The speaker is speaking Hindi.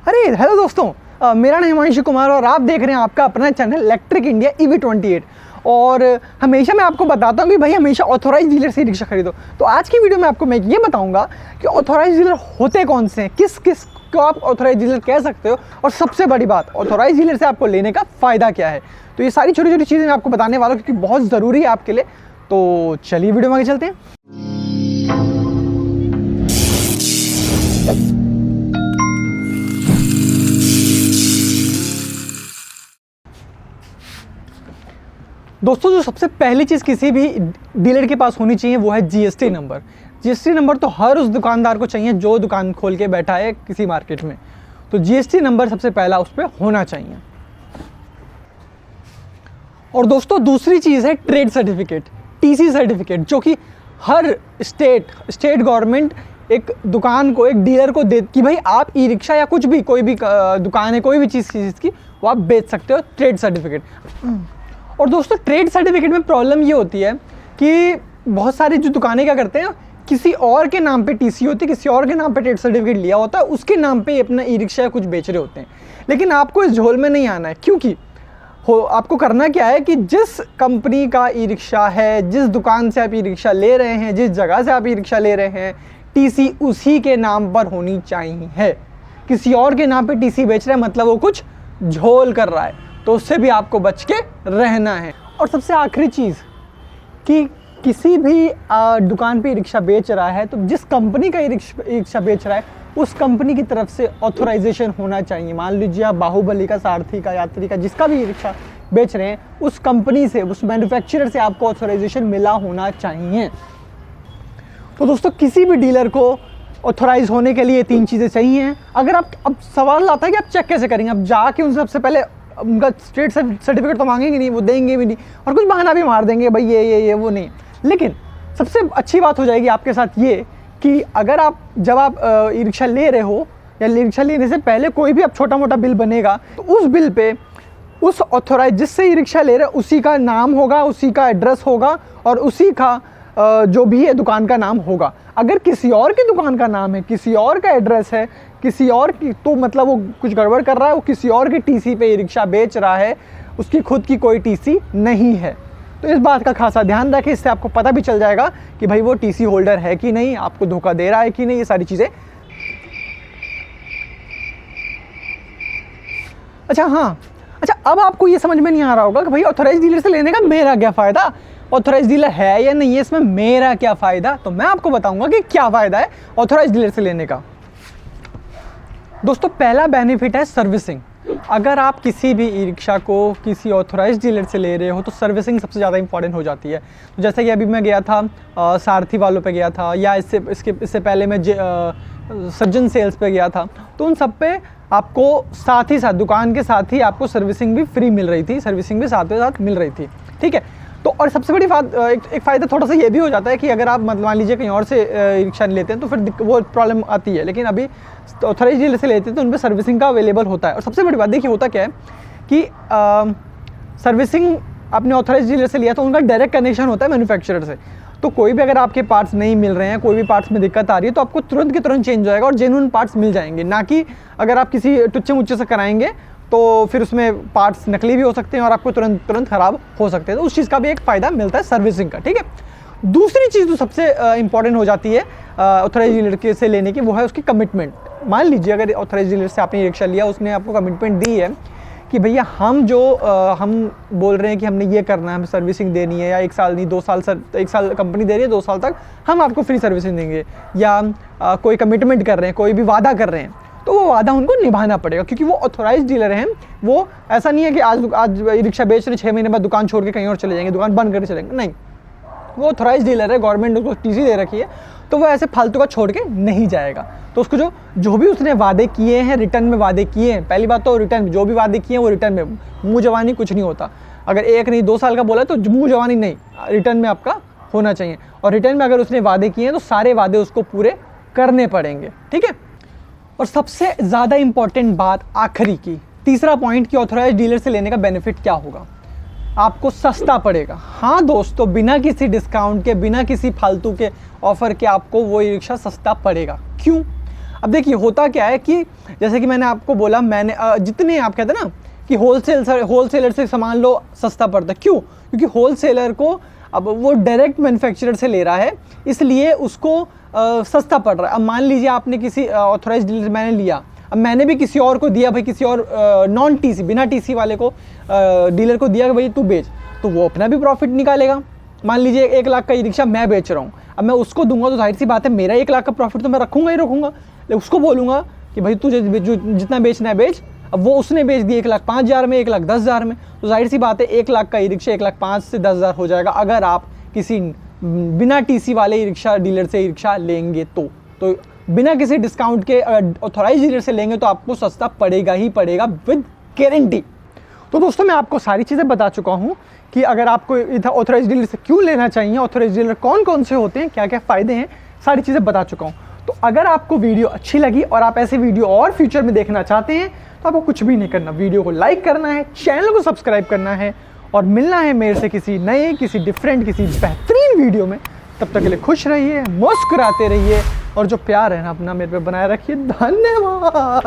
अरे हेलो दोस्तों, मेरा नाम हिमांशु कुमार और आप देख रहे हैं आपका अपना चैनल इलेक्ट्रिक इंडिया EV28। और हमेशा मैं आपको बताता हूँ कि भाई हमेशा ऑथोराइज डीलर से रिक्शा खरीदो। तो आज की वीडियो में आपको मैं ये बताऊंगा कि ऑथोराइज डीलर होते कौन से हैं, किस किस को आप ऑथोराइज डीलर कह सकते हो, और सबसे बड़ी बात ऑथोराइज डीलर से आपको लेने का फ़ायदा क्या है। तो ये सारी छोटी छोटी चीज़ें मैं आपको बताने वाला हूँ क्योंकि बहुत ज़रूरी है आपके लिए। तो चलिए वीडियो में आगे चलते हैं। दोस्तों, जो सबसे पहली चीज़ किसी भी डीलर के पास होनी चाहिए वो है GST नंबर। GST नंबर तो हर उस दुकानदार को चाहिए जो दुकान खोल के बैठा है किसी मार्केट में। तो GST नंबर सबसे पहला उस पर होना चाहिए। और दोस्तों दूसरी चीज़ है ट्रेड सर्टिफिकेट, TC सर्टिफिकेट, जो कि हर स्टेट गवर्नमेंट एक दुकान को, एक डीलर को दे कि भाई आप ई रिक्शा या कुछ भी, कोई भी दुकान है कोई भी चीज़ की वो आप बेच सकते हो, ट्रेड सर्टिफिकेट। और दोस्तों ट्रेड सर्टिफिकेट में प्रॉब्लम ये होती है कि बहुत सारी जो दुकानें क्या करते हैं, किसी और के नाम पे TC होती है, किसी और के नाम पे ट्रेड सर्टिफिकेट लिया होता है, उसके नाम पे अपना ई रिक्शा या कुछ बेच रहे होते हैं। लेकिन आपको इस झोल में नहीं आना है, क्योंकि आपको करना क्या है कि जिस कंपनी का ई रिक्शा है, जिस दुकान से आप ई रिक्शा ले रहे हैं, जिस जगह से आप ई रिक्शा ले रहे हैं, TC उसी के नाम पर होनी चाहिए। किसी और के नाम पे TC बेच रहा है मतलब वो कुछ झोल कर रहा है, तो उससे भी आपको बच के रहना है। और सबसे आखिरी चीज़ कि किसी भी दुकान पे रिक्शा बेच रहा है तो जिस कंपनी का रिक्शा बेच रहा है उस कंपनी की तरफ से ऑथोराइजेशन होना चाहिए। मान लीजिए आप बाहुबली का, सारथी का, यात्री का, जिसका भी रिक्शा बेच रहे हैं उस कंपनी से, उस मैन्युफैक्चरर से आपको ऑथोराइजेशन मिला होना चाहिए। तो दोस्तों किसी भी डीलर को ऑथोराइज होने के लिए 3 चीज़ें चाहिए। अगर आप, अब सवाल आता है कि आप चेक कैसे करेंगे, अब जाके उनसे सबसे पहले उनका स्टेट सर्टिफिकेट तो मांगेंगे नहीं, वो देंगे भी नहीं, और कुछ बहाना भी मार देंगे भाई ये वो नहीं। लेकिन सबसे अच्छी बात हो जाएगी आपके साथ ये कि अगर आप, जब आप ई रिक्शा ले रहे हो या ई रिक्शा लेने से पहले कोई भी अब छोटा मोटा बिल बनेगा तो उस बिल पे उस ऑथोराइज जिससे ई रिक्शा ले रहे हैं उसी का नाम होगा, उसी का एड्रेस होगा और उसी का जो भी है दुकान का नाम होगा। अगर किसी और की दुकान का नाम है, किसी और का एड्रेस है, किसी और की, तो मतलब वो कुछ गड़बड़ कर रहा है, वो किसी और की TC पे ई रिक्शा बेच रहा है, उसकी खुद की कोई TC नहीं है। तो इस बात का खासा ध्यान रखें, इससे आपको पता भी चल जाएगा कि भाई वो TC होल्डर है कि नहीं, आपको धोखा दे रहा है कि नहीं, ये सारी चीज़ें। अच्छा, अब आपको ये समझ में नहीं आ रहा होगा कि भाई ऑथोराइज डीलर से लेने का मेरा क्या फ़ायदा, ऑथोराइज डीलर है या नहीं है, इसमें मेरा क्या फ़ायदा। तो मैं आपको बताऊंगा कि क्या फ़ायदा है ऑथोराइज डीलर से लेने का। दोस्तों पहला बेनिफिट है सर्विसिंग। अगर आप किसी भी ई रिक्शा को किसी ऑथोराइज डीलर से ले रहे हो तो सर्विसिंग सबसे ज़्यादा इंपॉर्टेंट हो जाती है। तो जैसे कि अभी मैं गया था सारथी वालों पे गया था, या इससे पहले मैं सज्जन सेल्स पे गया था, तो उन सब पे आपको साथ ही साथ, दुकान के साथ ही आपको सर्विसिंग भी फ्री मिल रही थी, सर्विसिंग भी साथ ही साथ मिल रही थी। ठीक है, तो और सबसे बड़ी बात, एक फ़ायदा थोड़ा सा ये भी हो जाता है कि अगर आप मतलब मान लीजिए कहीं और से रिक्शा लेते हैं तो फिर वो प्रॉब्लम आती है, लेकिन अभी ऑथोराइज डीलर से लेते हैं तो उन पर सर्विसिंग का अवेलेबल होता है। और सबसे बड़ी बात देखिए होता क्या है कि सर्विसिंग आपने ऑथोराइज डीलर से लिया तो उनका डायरेक्ट कनेक्शन होता है मैन्युफैक्चरर से। तो कोई भी अगर आपके पार्ट्स नहीं मिल रहे हैं, कोई भी पार्ट्स में दिक्कत आ रही है तो आपको तुरंत के तुरंत चेंज हो जाएगा और जेन्युइन पार्ट्स मिल जाएंगे। ना कि अगर आप किसी टुच्चे मुच्चे से कराएंगे तो फिर उसमें पार्ट्स नकली भी हो सकते हैं और आपको तुरंत ख़राब हो सकते हैं। तो उस चीज़ का भी एक फ़ायदा मिलता है सर्विसिंग का। ठीक है, दूसरी चीज़ जो सबसे इंपॉर्टेंट हो जाती है ऑथोराइज डीलर से लेने की, वो है उसकी कमिटमेंट। मान लीजिए अगर ऑथोराइज डीलर से आपने रिक्शा लिया, उसने आपको कमिटमेंट दी है कि भैया हम बोल रहे हैं कि हमने ये करना है, हमें सर्विसिंग देनी है, या 1 साल नहीं 2 साल, 1 साल कंपनी दे रही है, 2 साल तक हम आपको फ्री सर्विसिंग देंगे, या कोई कमिटमेंट कर रहे हैं, कोई भी वादा कर रहे हैं, तो वो वादा उनको निभाना पड़ेगा क्योंकि वो ऑथोराइज डीलर हैं। वो ऐसा नहीं है कि आज रिक्शा बेच रहे 6 महीने बाद दुकान छोड़ के कहीं और चले जाएंगे, दुकान बंद करके चलेंगे, नहीं। वो ऑथोराइज डीलर है, गवर्नमेंट उसको TC दे रखी है, तो वो ऐसे फालतू का छोड़ के नहीं जाएगा। तो उसको जो भी उसने वादे किए हैं, रिटर्न में वादे किए हैं, पहली बात तो रिटर्न, जो भी वादे किए हैं वो रिटर्न में, मुँह जवानी कुछ नहीं होता। अगर 1 नहीं 2 साल का बोला तो मुँह जवानी नहीं, रिटर्न में आपका होना चाहिए। और रिटर्न में अगर उसने वादे किए हैं तो सारे वादे उसको पूरे करने पड़ेंगे। ठीक है, और सबसे ज़्यादा इंपॉर्टेंट बात आखिरी की, तीसरा पॉइंट कि ऑथोराइज डीलर से लेने का बेनिफिट क्या होगा, आपको सस्ता पड़ेगा। हाँ दोस्तों, बिना किसी डिस्काउंट के, बिना किसी फालतू के ऑफर के आपको वो ई रिक्शा सस्ता पड़ेगा। क्यों? अब देखिए होता क्या है कि जैसे कि मैंने आपको बोला, मैंने जितने आप कहते हैं ना कि होलसेलर से सामान लो सस्ता पड़ता है, क्यों? क्योंकि होलसेलर को अब वो डायरेक्ट मैन्युफैक्चरर से ले रहा है, इसलिए उसको सस्ता पड़ रहा है। अब मान लीजिए आपने किसी ऑथोराइज डीलर से मैंने लिया, अब मैंने भी किसी और को दिया भाई, किसी और नॉन टीसी बिना टीसी वाले को डीलर को दिया कि भाई तू बेच, तो वो अपना भी प्रॉफिट निकालेगा। मान लीजिए 1 लाख का ई रिक्शा मैं बेच रहा हूँ, अब मैं उसको दूंगा तो जाहिर सी बात है मेरा 1 लाख का प्रॉफिट तो मैं रखूँगा ही रखूँगा। उसको बोलूँगा कि भाई तुझे जितना बेचना है बेच। अब वो उसने बेच दिया 1,05,000 में, 1,10,000 में, तो जाहिर सी बात है 1 लाख का ई रिक्शा 1,05,000 से 10,000 हो जाएगा अगर आप किसी बिना टीसी वाले ई रिक्शा डीलर से ई रिक्शा लेंगे तो बिना किसी डिस्काउंट के ऑथोराइज डीलर से लेंगे तो आपको सस्ता पड़ेगा ही पड़ेगा विद गारंटी। तो दोस्तों मैं आपको सारी चीज़ें बता चुका हूँ कि अगर आपको इधर ऑथोराइज डीलर से क्यों लेना चाहिए, ऑथोराइज डीलर कौन कौन से होते हैं, क्या क्या फ़ायदे हैं, सारी चीज़ें बता चुका हूँ। तो अगर आपको वीडियो अच्छी लगी और आप ऐसे वीडियो और फ्यूचर में देखना चाहते हैं तो आपको कुछ भी नहीं करना, वीडियो को लाइक करना है, चैनल को सब्सक्राइब करना है और मिलना है मेरे से किसी नए, किसी डिफरेंट, किसी बेहतरीन वीडियो में। तब तक के लिए खुश रहिए, मुस्कुराते रहिए और जो प्यार है ना अपना मेरे पे बनाए रखिए। धन्यवाद।